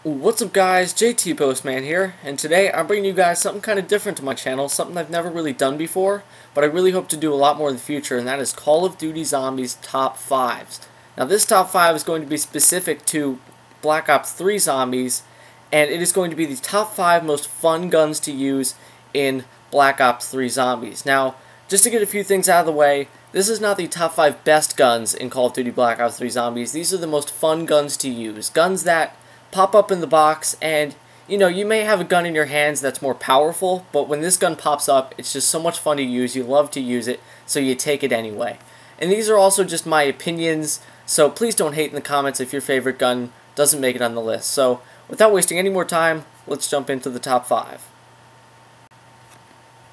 What's up guys, JT Postman here, and today I'm bringing you guys something kind of different to my channel, something I've never really done before, but I really hope to do a lot more in the future, and that is Call of Duty Zombies Top 5s. Now this Top 5 is going to be specific to Black Ops 3 Zombies, and it is going to be the top 5 most fun guns to use in Black Ops 3 Zombies. Now, just to get a few things out of the way, this is not the top 5 best guns in Call of Duty Black Ops 3 Zombies. These are the most fun guns to use. Guns that pop up in the box, and you may have a gun in your hands that's more powerful, but when this gun pops up, it's just so much fun to use. You love to use it, so you take it anyway. And these are also just my opinions, so please don't hate in the comments if your favorite gun doesn't make it on the list. So without wasting any more time, let's jump into the top 5.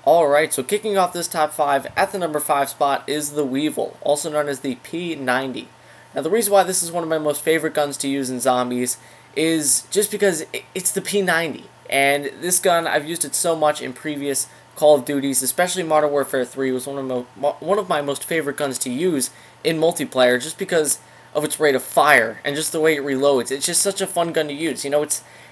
Alright, so kicking off this top 5, at the number 5 spot is the Weevil, also known as the P90. Now the reason why this is one of my most favorite guns to use in Zombies is just because it's the P90, and this gun, I've used it so much in previous Call of Duties, especially Modern Warfare 3, was one of my most favorite guns to use in multiplayer, just because of its rate of fire, and just the way it reloads. It's just such a fun gun to use.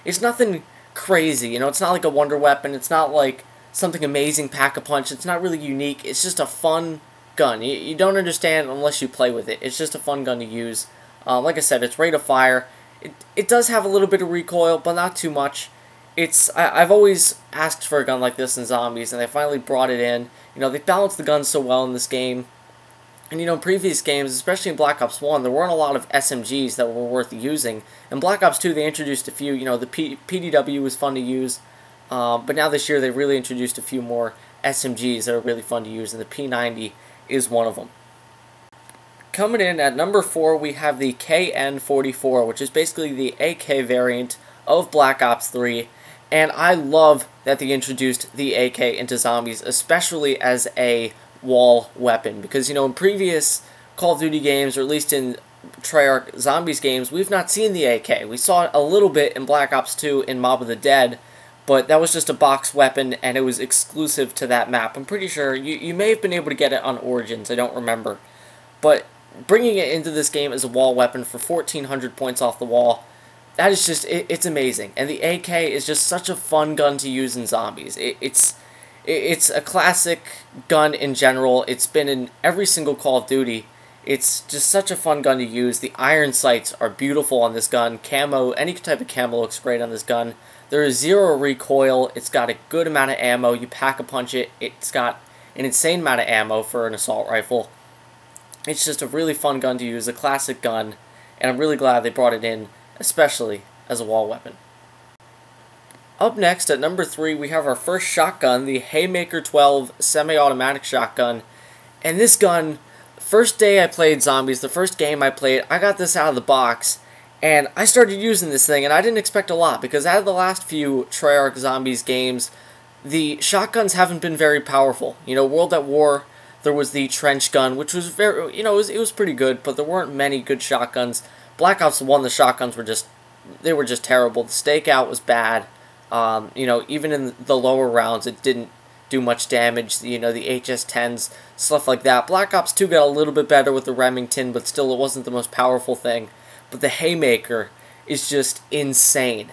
It's nothing crazy, it's not like a wonder weapon, it's not like something amazing pack-a-punch, it's not really unique, it's just a fun gun. You don't understand unless you play with it. It's just a fun gun to use. Like I said, its rate of fire, it does have a little bit of recoil, but not too much. I've always asked for a gun like this in Zombies, and they finally brought it in. They balanced the guns so well in this game. And in previous games, especially in Black Ops 1, there weren't a lot of SMGs that were worth using. In Black Ops 2, they introduced a few. The PDW was fun to use. But now this year, they really introduced a few more SMGs that are really fun to use, and the P90 is one of them. Coming in at number 4, we have the KN-44, which is basically the AK variant of Black Ops 3, and I love that they introduced the AK into Zombies, especially as a wall weapon, because, in previous Call of Duty games, or at least in Treyarch Zombies games, we've not seen the AK. We saw it a little bit in Black Ops 2 in Mob of the Dead, but that was just a box weapon, and it was exclusive to that map. I'm pretty sure you may have been able to get it on Origins, I don't remember, but bringing it into this game as a wall weapon for 1,400 points off the wall, that is just, it's amazing. And the AK is just such a fun gun to use in Zombies. It's a classic gun in general. It's been in every single Call of Duty. It's just such a fun gun to use. The iron sights are beautiful on this gun. Camo, any type of camo looks great on this gun. There is zero recoil. It's got a good amount of ammo. You pack-a-punch it. It's got an insane amount of ammo for an assault rifle. It's just a really fun gun to use, a classic gun, and I'm really glad they brought it in, especially as a wall weapon. Up next, at number 3, we have our first shotgun, the Haymaker 12 semi-automatic shotgun. And this gun, first day I played Zombies, the first game I played, I got this out of the box, and I started using this thing, and I didn't expect a lot, because out of the last few Treyarch Zombies games, the shotguns haven't been very powerful. World at War, there was the trench gun, which was very, it was pretty good, but there weren't many good shotguns. Black Ops 1, the shotguns were just terrible. The stakeout was bad. Even in the lower rounds, it didn't do much damage. The HS-10s, stuff like that. Black Ops 2 got a little bit better with the Remington, but still it wasn't the most powerful thing. But the Haymaker is just insane,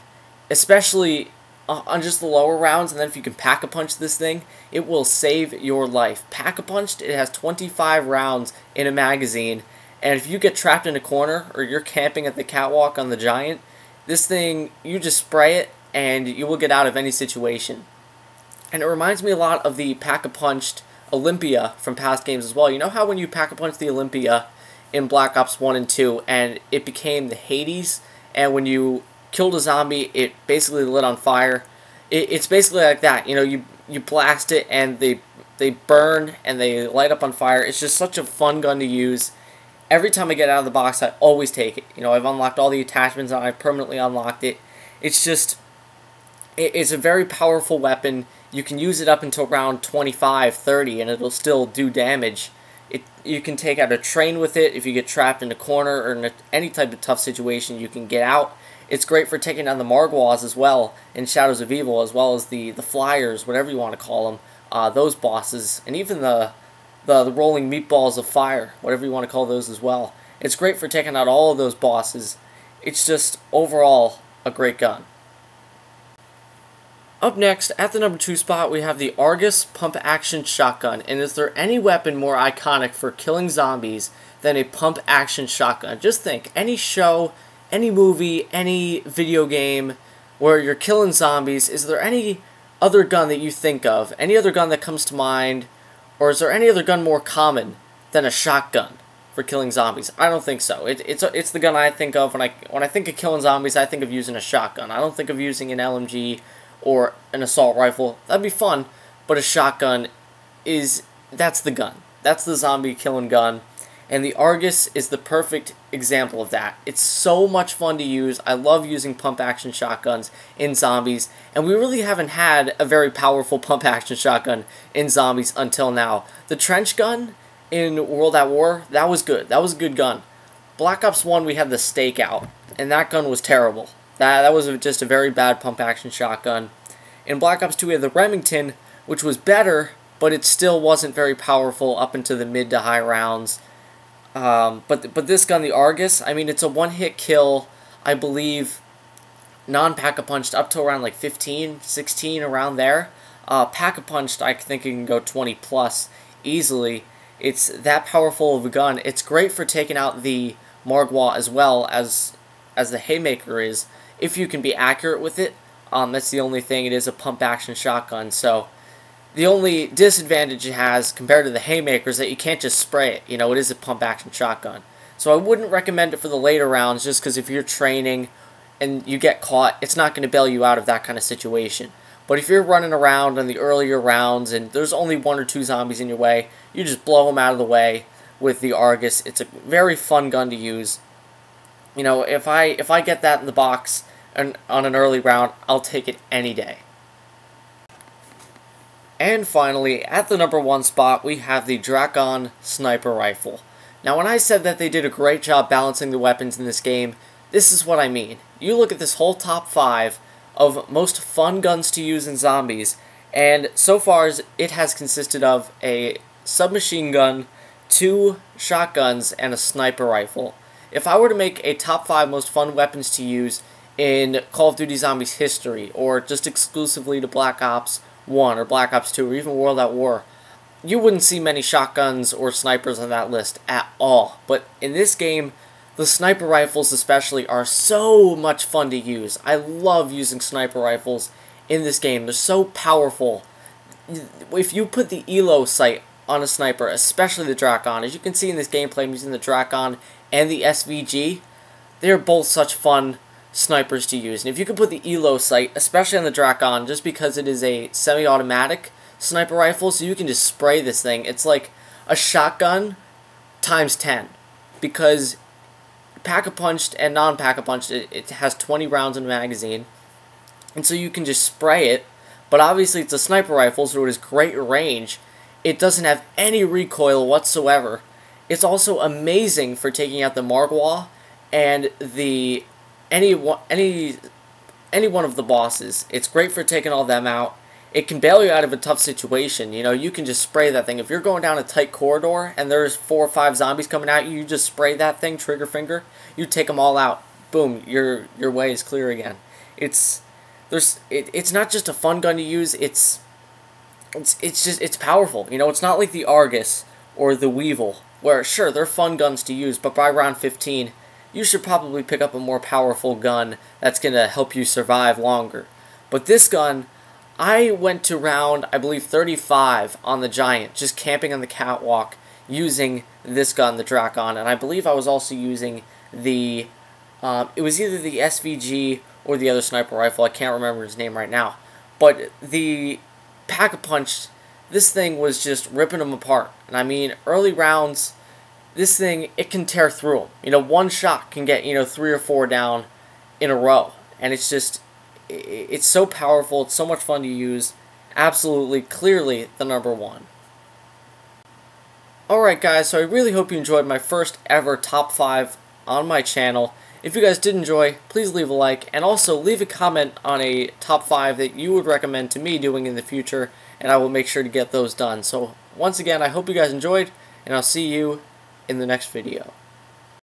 especially on just the lower rounds, and then if you can pack-a-punch this thing, it will save your life. Pack-a-punched, it has 25 rounds in a magazine, and if you get trapped in a corner, or you're camping at the catwalk on the Giant, this thing, you just spray it, and you will get out of any situation. And it reminds me a lot of the pack-a-punched Olympia from past games as well. You know how when you pack-a-punch the Olympia in Black Ops 1 and 2, and it became the Hades, and when you killed a zombie, it basically lit on fire. It's basically like that. You blast it, and they burn, and they light up on fire. It's just such a fun gun to use. Every time I get out of the box, I always take it. I've unlocked all the attachments, and I've permanently unlocked it. It's just, it's a very powerful weapon. You can use it up until round 25, 30, and it'll still do damage. You can take out a train with it if you get trapped in a corner or in any type of tough situation. You can get out. It's great for taking down the Margwas as well in Shadows of Evil, as well as the Flyers, whatever you want to call them, those bosses, and even the rolling meatballs of fire, whatever you want to call those as well. It's great for taking out all of those bosses. It's just, overall, a great gun. Up next, at the number 2 spot, we have the Argus pump-action shotgun. And is there any weapon more iconic for killing zombies than a pump-action shotgun? Just think, any show, any movie, any video game where you're killing zombies, is there any other gun that you think of? Any other gun that comes to mind? Or is there any other gun more common than a shotgun for killing zombies? I don't think so. It's the gun I think of when I think of killing zombies. I think of using a shotgun. I don't think of using an LMG or an assault rifle. That'd be fun, but a shotgun that's the gun. That's the zombie killing gun. And the Argus is the perfect example of that. It's so much fun to use. I love using pump-action shotguns in zombies, and we really haven't had a very powerful pump-action shotgun in zombies until now. The trench gun in World at War, that was good. That was a good gun. Black Ops 1, we had the Stakeout, and that gun was terrible. That was just a very bad pump-action shotgun. In Black Ops 2, we had the Remington, which was better, but it still wasn't very powerful up into the mid to high rounds. But this gun, the Argus, I mean, it's a one-hit kill, I believe, non-pack-a-punched up to around like 15, 16, around there. Pack-a-punched, I think it can go 20 plus easily. It's that powerful of a gun. It's great for taking out the Margwa as well as the Haymaker is, if you can be accurate with it. That's the only thing. It is a pump-action shotgun, so the only disadvantage it has compared to the Haymaker is that you can't just spray it. You know, it is a pump-action shotgun. So I wouldn't recommend it for the later rounds, just because if you're training and you get caught, it's not going to bail you out of that kind of situation. But if you're running around in the earlier rounds and there's only 1 or 2 zombies in your way, you just blow them out of the way with the Argus. It's a very fun gun to use. You know, if I get that in the box and on an early round, I'll take it any day. And finally, at the number 1 spot, we have the Drakon Sniper Rifle. Now, when I said that they did a great job balancing the weapons in this game, this is what I mean. You look at this whole top 5 of most fun guns to use in zombies, and so far it has consisted of a submachine gun, 2 shotguns, and a sniper rifle. If I were to make a top 5 most fun weapons to use in Call of Duty Zombies history, or just exclusively to Black Ops 1 or Black Ops 2 or even World at War, you wouldn't see many shotguns or snipers on that list at all. But in this game, the sniper rifles especially are so much fun to use. I love using sniper rifles in this game. They're so powerful. If you put the ELO sight on a sniper, especially the Drakon, as you can see in this gameplay, I'm using the Drakon and the SVG. They're both such fun snipers to use. And if you can put the ELO sight, especially on the Drakon, just because it is a semi-automatic sniper rifle, so you can just spray this thing. It's like a shotgun times 10, because pack-a-punched and non-pack-a-punched, it has 20 rounds in a magazine, and so you can just spray it. But obviously it's a sniper rifle, so it has great range. It doesn't have any recoil whatsoever. It's also amazing for taking out the Margwa and the any one of the bosses. It's great for taking all them out. It can bail you out of a tough situation. You know, you can just spray that thing. If you're going down a tight corridor and there's 4 or 5 zombies coming at you, you just spray that thing, trigger finger, you take them all out. Boom, your way is clear again. It's not just a fun gun to use. It's powerful. You know, it's not like the Argus or the Weevil, where sure, they're fun guns to use, but by round 15, you should probably pick up a more powerful gun that's going to help you survive longer. But this gun, I went to round, I believe, 35 on the Giant, just camping on the catwalk, using this gun, the Drakon, and I believe I was also using the, it was either the SVG or the other sniper rifle, I can't remember his name right now, but the Pack-a-Punch, this thing was just ripping them apart. And I mean, early rounds, this thing, it can tear through them. You know, one shot can get, 3 or 4 down in a row. And it's just, it's so powerful, it's so much fun to use. Absolutely, clearly, the number 1. Alright guys, so I really hope you enjoyed my first ever top 5 on my channel. If you guys did enjoy, please leave a like, and also leave a comment on a top 5 that you would recommend to me doing in the future, and I will make sure to get those done. So, once again, I hope you guys enjoyed, and I'll see you in the next video.